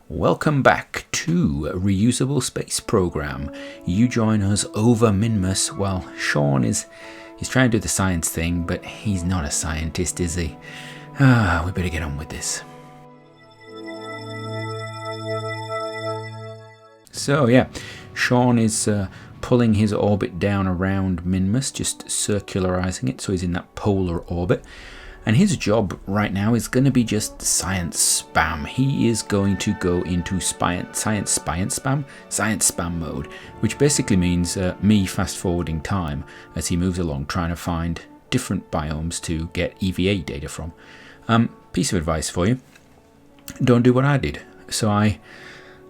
Welcome back to Reusable Space Program. You join us over Minmus while Sean is trying to do the science thing, but he's not a scientist, is he? We better get on with this. So yeah, Sean is pulling his orbit down around Minmus, just circularizing it, so he's in that polar orbit. And his job right now is going to be just science spam. He is going to go into science spam mode, which basically means me fast forwarding time as he moves along, trying to find different biomes to get EVA data from. Piece of advice for you: don't do what I did. So I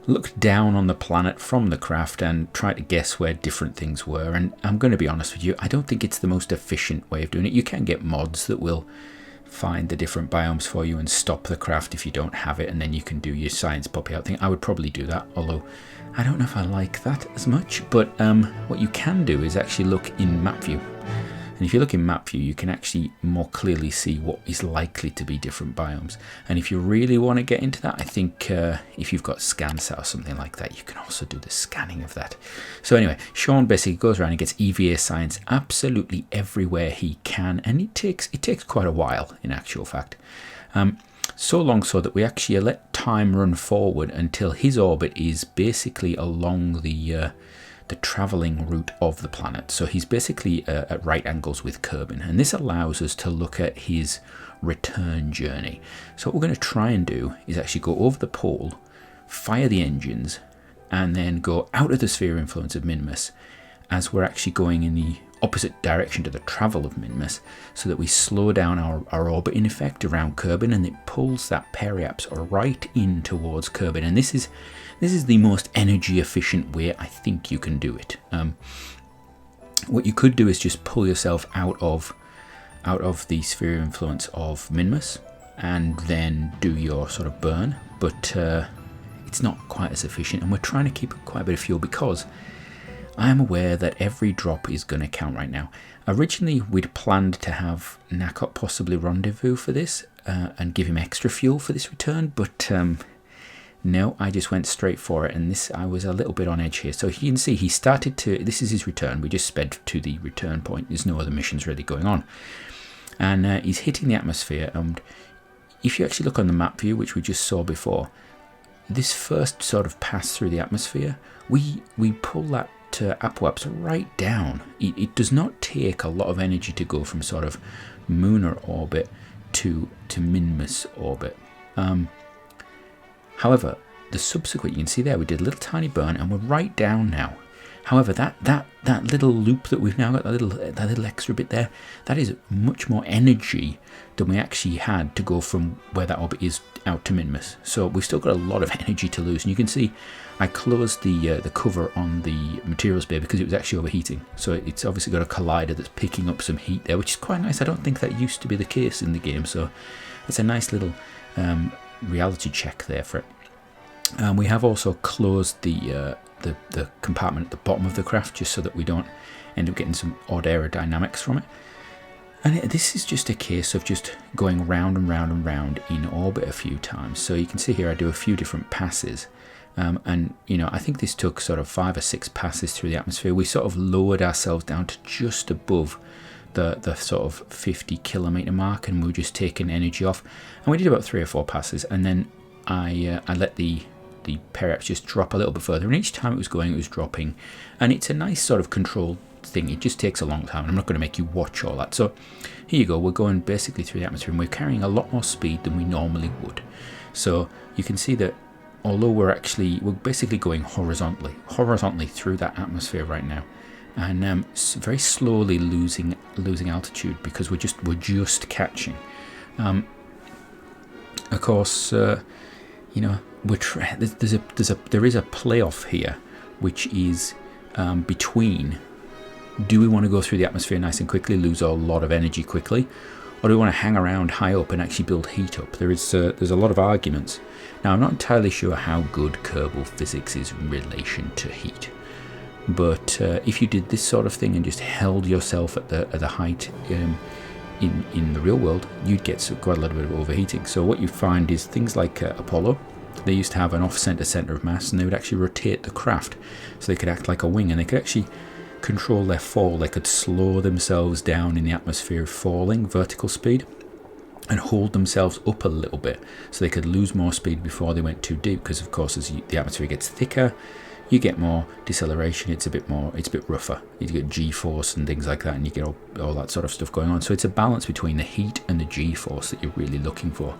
looked down on the planet from the craft and tried to guess where different things were. And I'm going to be honest with you, I don't think it's the most efficient way of doing it. You can get mods that will find the different biomes for you and stop the craft if you don't have it, and then you can do your science poppy out thing. I would probably do that, although I don't know if I like that as much. But what you can do is actually look in map view, and if you look in map view you can actually more clearly see what is likely to be different biomes. And if you really want to get into that, I think if you've got ScanSat or something like that, you can also do the scanning of that. So anyway, Sean basically goes around and gets EVA science absolutely everywhere he can, and it takes quite a while in actual fact. So long so that we actually let time run forward until his orbit is basically along the travelling route of the planet. So he's basically at right angles with Kerbin, and this allows us to look at his return journey. So what we're going to try and do is actually go over the pole, fire the engines, and then go out of the sphere influence of Minmus as we're actually going in the opposite direction to the travel of Minmus, so that we slow down our orbit in effect around Kerbin, and it pulls that periapse right in towards Kerbin. And this is the most energy efficient way I think you can do it. What you could do is just pull yourself out of the sphere influence of Minmus and then do your sort of burn, but it's not quite as efficient, and we're trying to keep quite a bit of fuel because I am aware that every drop is going to count right now. Originally, we'd planned to have Nacott possibly rendezvous for this and give him extra fuel for this return, but no, I just went straight for it, and I was a little bit on edge here. So you can see he started to, this is his return. We just sped to the return point. There's no other missions really going on. And he's hitting the atmosphere, and if you actually look on the map view, which we just saw before, this first sort of pass through the atmosphere, we pull that apoapse right down. It does not take a lot of energy to go from sort of Mooner orbit to Minmus orbit. However, the subsequent, you can see there, we did a little tiny burn and we're right down now. However, that little loop that we've now got, that little extra bit there, that is much more energy than we actually had to go from where that orbit is out to Minmus. So we've still got a lot of energy to lose. And you can see I closed the cover on the materials bay because it was actually overheating. So it's obviously got a collider that's picking up some heat there, which is quite nice. I don't think that used to be the case in the game. So it's a nice little reality check there for it. We have also closed the compartment at the bottom of the craft just so that we don't end up getting some odd aerodynamics from it. And this is just a case of just going round and round and round in orbit a few times. So you can see here I do a few different passes. And you know, I think this took sort of 5 or 6 passes through the atmosphere. We sort of lowered ourselves down to just above the sort of 50 kilometer mark, and we were just taking energy off. And we did about 3 or 4 passes, and then I let the periapse just drop a little bit further, and each time it was going, it was dropping. And it's a nice sort of controlled thing. It just takes a long time, and I'm not going to make you watch all that. So here you go, we're going basically through the atmosphere, and we're carrying a lot more speed than we normally would. So you can see that although we're basically going horizontally through that atmosphere right now, and very slowly losing altitude because we're just catching. Of course, you know, there is a playoff here, which is between, do we want to go through the atmosphere nice and quickly, lose a lot of energy quickly, or do we want to hang around high up and actually build heat up? There's a lot of arguments. Now, I'm not entirely sure how good Kerbal physics is in relation to heat, but if you did this sort of thing and just held yourself at the height in the real world, you'd get quite a little bit of overheating. So what you find is things like Apollo, they used to have an off-center of mass, and they would actually rotate the craft so they could act like a wing, and they could actually control their fall. They could slow themselves down in the atmosphere falling, vertical speed, and hold themselves up a little bit so they could lose more speed before they went too deep, because of course as the atmosphere gets thicker, you get more deceleration. It's a bit rougher. You get G-force and things like that, and you get all that sort of stuff going on. So it's a balance between the heat and the G-force that you're really looking for.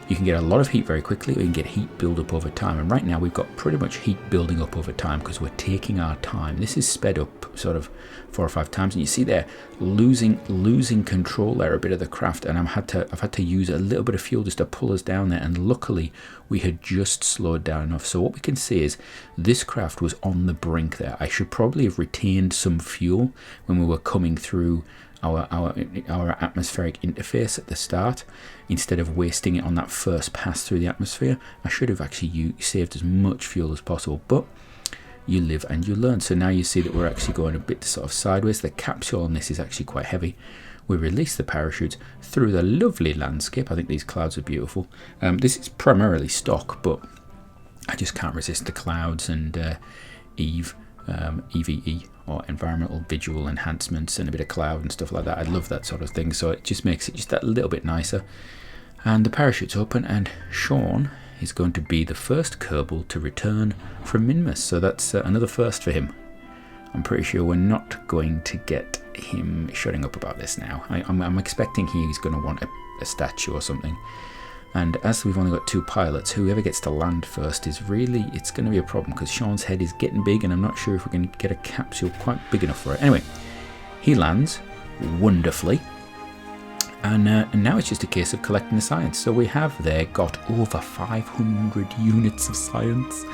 You can get a lot of heat very quickly, or you can get heat build up over time. And right now we've got pretty much heat building up over time because we're taking our time. This is sped up sort of 4 or 5 times, and you see there losing control there a bit of the craft, and I've had to use a little bit of fuel just to pull us down there, and luckily we had just slowed down enough. So what we can see is this craft was on the brink there. I should probably have retained some fuel when we were coming through our atmospheric interface at the start, instead of wasting it on that first pass through the atmosphere. I should have actually saved as much fuel as possible, but you live and you learn. So now you see that we're actually going a bit sort of sideways. The capsule on this is actually quite heavy. We release the parachutes through the lovely landscape. I think these clouds are beautiful. This is primarily stock, but I just can't resist the clouds and EVE, or environmental visual enhancements, and a bit of cloud and stuff like that. I love that sort of thing, so it just makes it just that little bit nicer. And the parachute's open, and Sean is going to be the first Kerbal to return from Minmus, so that's another first for him. I'm pretty sure we're not going to get him shutting up about this now. I'm expecting he's going to want a statue or something. And as we've only got 2 pilots, whoever gets to land first it's going to be a problem, because Sean's head is getting big, and I'm not sure if we can get a capsule quite big enough for it. Anyway, he lands wonderfully, and now it's just a case of collecting the science. So we have there got over 500 units of science,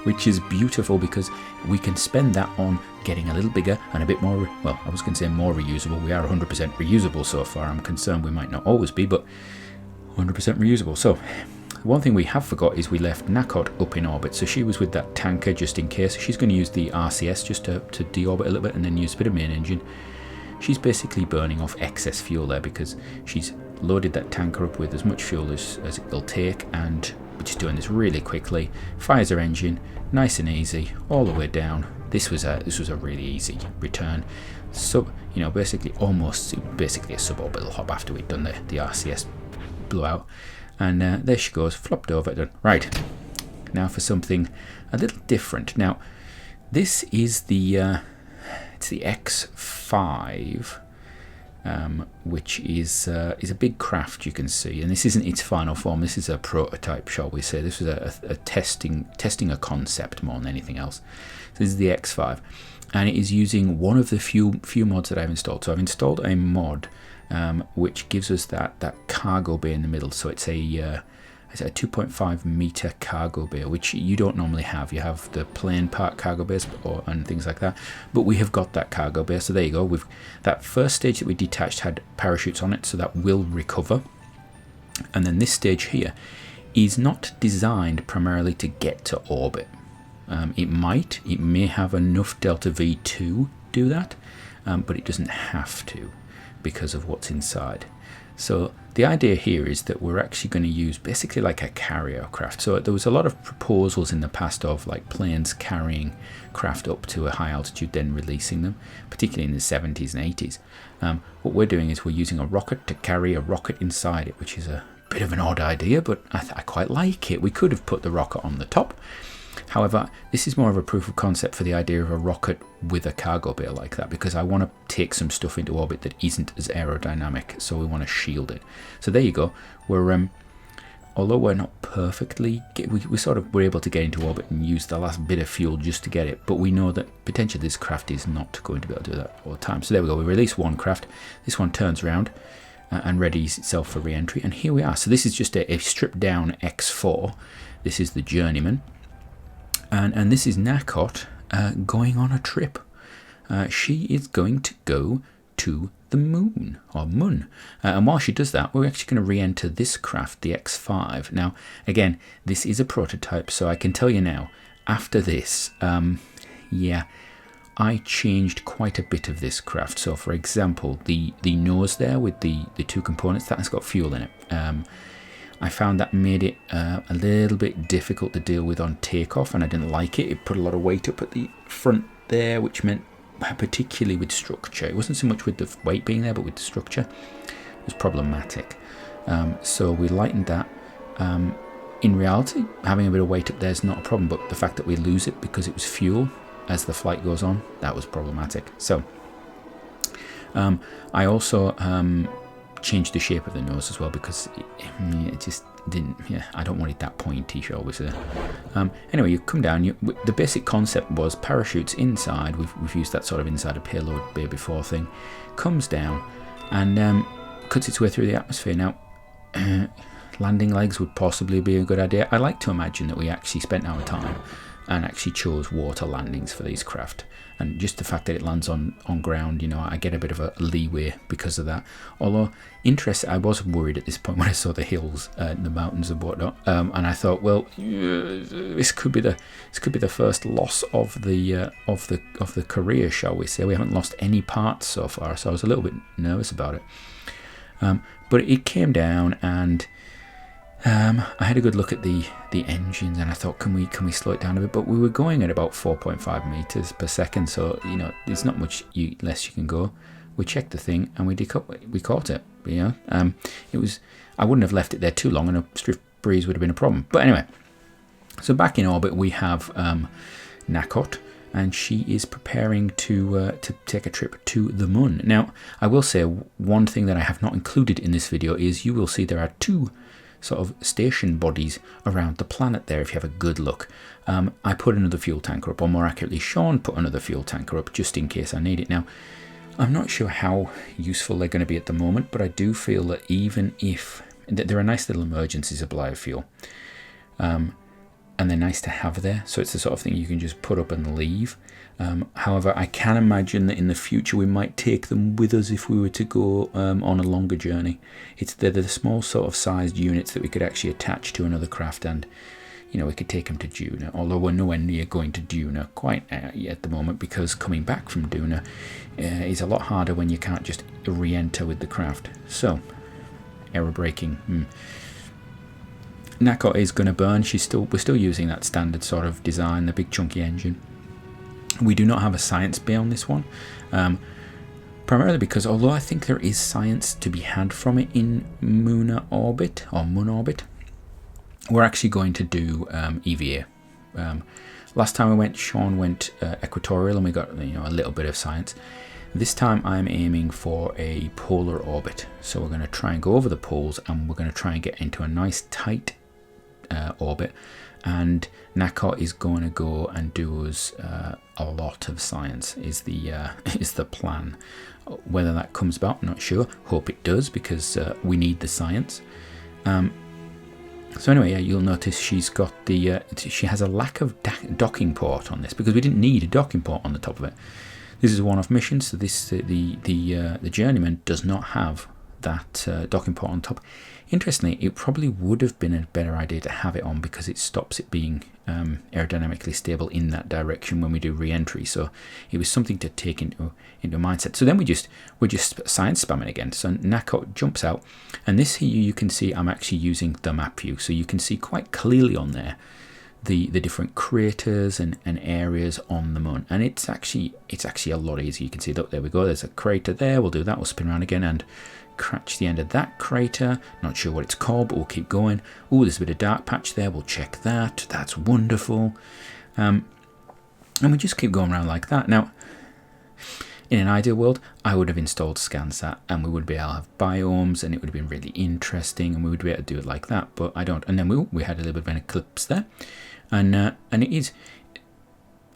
which is beautiful, because we can spend that on getting a little bigger and a bit more, well, I was going to say more reusable. We are 100% reusable so far. I'm concerned we might not always be, but 100% reusable. So one thing we have forgot is we left Nacott up in orbit, so she was with that tanker just in case. She's going to use the RCS just to deorbit a little bit, and then use a bit of main engine. She's basically burning off excess fuel there, because she's loaded that tanker up with as much fuel as it will take, and we're just doing this really quickly. Fires her engine, nice and easy, all the way down. This was a really easy return. So, basically a suborbital hop after we'd done the RCS blowout, and there she goes, flopped over, done. Right, now for something a little different. Now this is it's the X5, which is a big craft, you can see, and this isn't its final form. This is a prototype, shall we say. This was a testing a concept more than anything else. So this is the X5, and it is using one of the few mods that I've installed. So I've installed a mod which gives us that cargo bay in the middle. So it's a 2.5 meter cargo bay, which you don't normally have. You have the plain part cargo bays and things like that, but we have got that cargo bay. So there you go. That first stage that we detached had parachutes on it, so that will recover. And then this stage here is not designed primarily to get to orbit. It may have enough delta V to do that, but it doesn't have to, because of what's inside. So the idea here is that we're actually going to use basically like a carrier craft. So there was a lot of proposals in the past of like planes carrying craft up to a high altitude, then releasing them, particularly in the 70s and 80s. What we're doing is we're using a rocket to carry a rocket inside it, which is a bit of an odd idea, but I quite like it. We could have put the rocket on the top. However, this is more of a proof of concept for the idea of a rocket with a cargo bay like that, because I want to take some stuff into orbit that isn't as aerodynamic, so we want to shield it. So there you go. We're although we're not perfectly, we're able to get into orbit and use the last bit of fuel just to get it, but we know that potentially this craft is not going to be able to do that all the time. So there we go. We release one craft. This one turns around and readies itself for re-entry, and here we are. So this is just a stripped down X4. This is the Journeyman. And this is Nacott going on a trip. She is going to go to the moon, or Mun. And while she does that, we're actually going to re-enter this craft, the X5. Now, again, this is a prototype, so I can tell you now, after this, I changed quite a bit of this craft. So, for example, the nose there with the 2 components, that has got fuel in it. I found that made it a little bit difficult to deal with on takeoff, and I didn't like it. It put a lot of weight up at the front there, which meant, particularly with structure, it wasn't so much with the weight being there, but with the structure, it was problematic. So we lightened that. In reality, having a bit of weight up there is not a problem, but the fact that we lose it because it was fuel as the flight goes on, that was problematic. So I also changed the shape of the nose as well, because it just didn't, I don't want it that pointy, shall we say. Anyway, you come down, the basic concept was parachutes inside, we've used that sort of inside a payload bay before thing, comes down and cuts its way through the atmosphere. Now, landing legs would possibly be a good idea. I like to imagine that we actually spent our time and actually chose water landings for these craft, and just the fact that it lands on ground, I get a bit of a leeway because of that. Although I was worried at this point when I saw the hills and the mountains and whatnot, and I thought, well, this could be the first loss of the career, shall we say. We haven't lost any parts so far, so I was a little bit nervous about it. But it came down, and I had a good look at the engines, and I thought, can we slow it down a bit? But we were going at about 4.5 meters per second, so there's not much less you can go. We checked the thing and we caught it. It was, I wouldn't have left it there too long, and a stiff breeze would have been a problem. But anyway, so back in orbit we have Nacott, and she is preparing to take a trip to the moon. Now, I will say one thing that I have not included in this video is you will see there are two sort of station bodies around the planet there if you have a good look. I put another fuel tanker up, or more accurately Sean put another fuel tanker up just in case I need it. Now, I'm not sure how useful they're going to be at the moment, but I do feel that even if they're a nice little emergency supply of fuel, and they're nice to have there, so it's the sort of thing you can just put up and leave. However, I can imagine that in the future we might take them with us if we were to go on a longer journey. They're the small sort of sized units that we could actually attach to another craft, and we could take them to Duna, although we're nowhere near going to Duna quite at the moment, because coming back from Duna is a lot harder when you can't just re-enter with the craft. So, error braking. Nacott is going to burn. We're still using that standard sort of design, the big chunky engine. We do not have a science bay on this one, primarily because although I think there is science to be had from it in Moon orbit, we're actually going to do EVA. Last time we went, Sean went equatorial, and we got a little bit of science. This time I'm aiming for a polar orbit, so we're going to try and go over the poles, and we're going to try and get into a nice tight orbit, and Nacott is going to go and do us a lot of science is the plan. Whether that comes about, I'm not sure. Hope it does, because we need the science. So anyway, you'll notice she's got she has a lack of docking port on this, because we didn't need a docking port on the top of it. This is a one-off mission, so the Journeyman does not have that docking port on top. Interestingly, it probably would have been a better idea to have it on, because it stops it being aerodynamically stable in that direction when we do re-entry. So it was something to take into mindset. So then we're just science spamming again. So Nacott jumps out, and this here you can see I'm actually using the map view, so you can see quite clearly on there the different craters and areas on the moon, and it's actually a lot easier. You can see, look, there we go, there's a crater there. We'll do that, we'll spin around again and catch the end of that crater. Not sure what it's called, but we'll keep going. Oh, there's a bit of dark patch there, we'll check that. That's wonderful. And we just keep going around like that. Now, in an ideal world, I would have installed ScanSat, and we would be able to have biomes, and it would have been really interesting, and we would be able to do it like that, but I don't. And then we had a little bit of an eclipse there, and it is,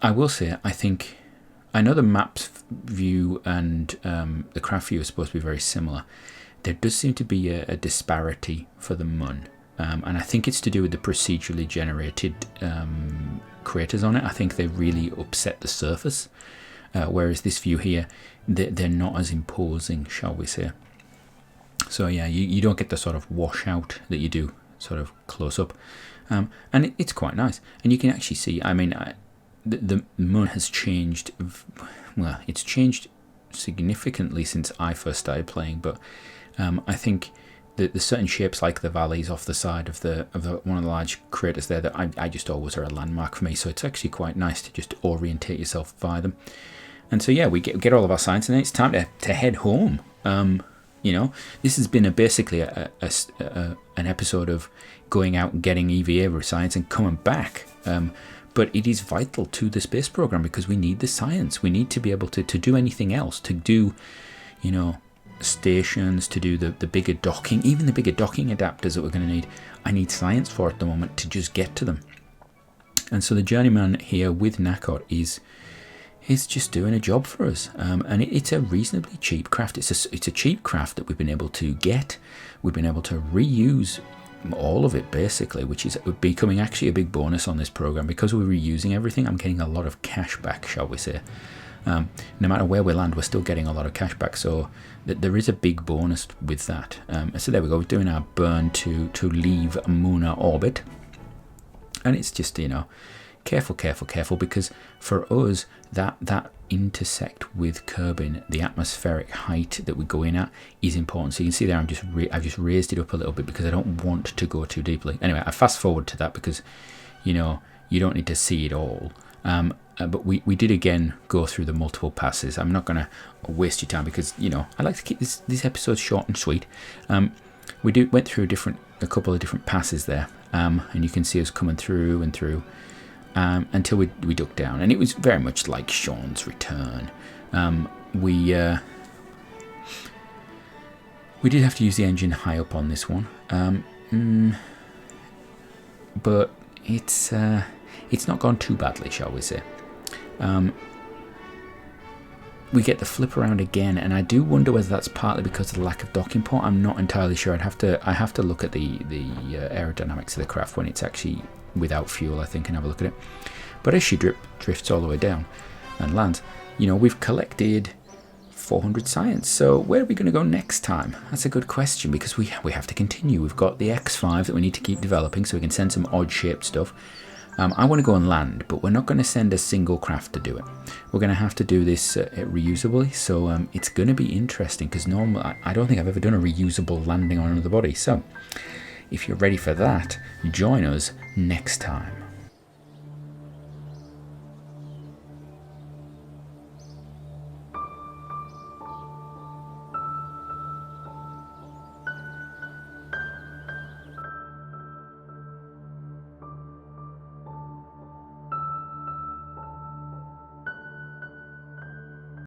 I will say, I know the maps view and the craft view are supposed to be very similar. There does seem to be a disparity for the moon, and I think it's to do with the procedurally generated craters on it. I think they really upset the surface, whereas this view here, they're not as imposing, shall we say. So yeah, you don't get the sort of washout that you do sort of close up, and it's quite nice. And you can actually see, the moon has changed. Well, it's changed significantly since I first started playing, but I think there's certain shapes like the valleys off the side of the one of the large craters there that I just always are a landmark for me. So it's actually quite nice to just orientate yourself via them. And so yeah, we get all of our science, and then it's time to head home. This has been basically an episode of going out and getting EVA science and coming back. But it is vital to the space program because we need the science. We need to be able to do anything else, to do, stations, to do the bigger docking, even the bigger docking adapters that we're going to need. I need science for at the moment to just get to them. And so the journeyman here with Nacott is just doing a job for us, and it's a reasonably cheap craft. It's a cheap craft that we've been able to get. We've been able to reuse all of it basically, which is becoming actually a big bonus on this program because we're reusing everything. I'm getting a lot of cash back, shall we say. No matter where we land, we're still getting a lot of cash back, so there is a big bonus with that. So there we go. We're doing our burn to leave Muna orbit, and it's just careful, because for us that intersect with Kerbin, the atmospheric height that we go in at, is important. So you can see there I've just raised it up a little bit because I don't want to go too deeply. Anyway, I fast forward to that because you don't need to see it all. But we did again go through the multiple passes. I'm not going to waste your time because I like to keep these episodes short and sweet. We went through a couple of different passes there, and you can see us coming through and through. Until we ducked down, and it was very much like Sean's return. We did have to use the engine high up on this one, but it's not gone too badly, shall we say. We get the flip around again, and I do wonder whether that's partly because of the lack of docking port. I'm not entirely sure. I have to look at the aerodynamics of the craft when it's actually without fuel, I think, and have a look at it. But as she drifts all the way down and lands, we've collected 400 science. So where are we going to go next time? That's a good question, because we have to continue. We've got the X5 that we need to keep developing so we can send some odd shaped stuff. I want to go and land, but we're not going to send a single craft to do it. We're going to have to do this reusably, so it's going to be interesting, because normally I don't think I've ever done a reusable landing on another body. So if you're ready for that, join us next time.